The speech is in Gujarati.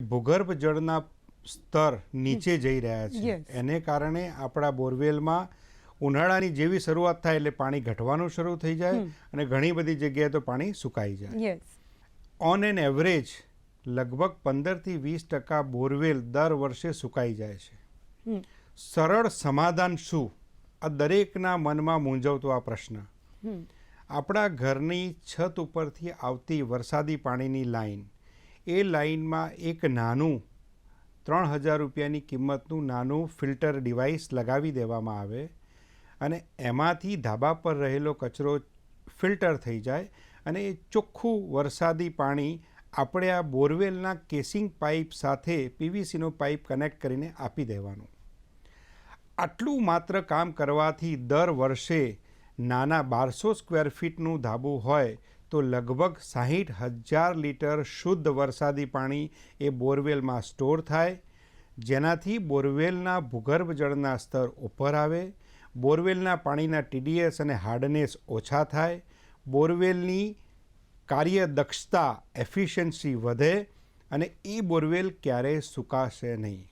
ભૂગર્ભ જળના સ્તર નીચે જઈ રહ્યા છે. એને કારણે આપણા બોરવેલમાં ઉનાળાની જેવી શરૂઆત થાય એટલે પાણી ઘટવાનું શરૂ થઈ જાય અને ઘણી બધી જગ્યાએ તો પાણી સુકાઈ જાય. ઓન એન એવરેજ લગભગ 15થી 20% બોરવેલ દર વર્ષે સુકાઈ જાય છે. સરળ સમાધાન શું? આ દરેકના મનમાં મૂંઝવતો આ પ્રશ્ન. આપણા ઘરની છત ઉપરથી આવતી વરસાદી પાણીની લાઈન, એ લાઈનમાં એક નાનું 3000 રૂપિયાની કિંમતનું નાનું ફિલ્ટર ડિવાઇસ લગાવી દેવામાં આવે અને એમાંથી ધાબા પર રહેલો કચરો ફિલ્ટર થઈ જાય અને એ ચોખ્ખું વરસાદી પાણી આપણે આ બોરવેલના કેસિંગ પાઇપ સાથે પીવીસીનો પાઇપ કનેક્ટ કરીને આપી દેવાનું. આટલું માત્ર કામ કરવાથી દર વર્ષે નાના 1200 સ્ક્વેર ફીટનું ધાબું હોય તો લગભગ 60,000 લીટર શુદ્ધ વરસાદી પાણી એ બોરવેલમાં સ્ટોર થાય, જેનાથી બોરવેલના ભૂગર્ભ જળના સ્તર ઉપર આવે, બોરવેલના પાણીના TDS અને હાર્ડનેસ ઓછા થાય, બોરવેલની કાર્યદક્ષતા એફિશિયન્સી વધે અને એ બોરવેલ ક્યારેય સુકાશે નહીં.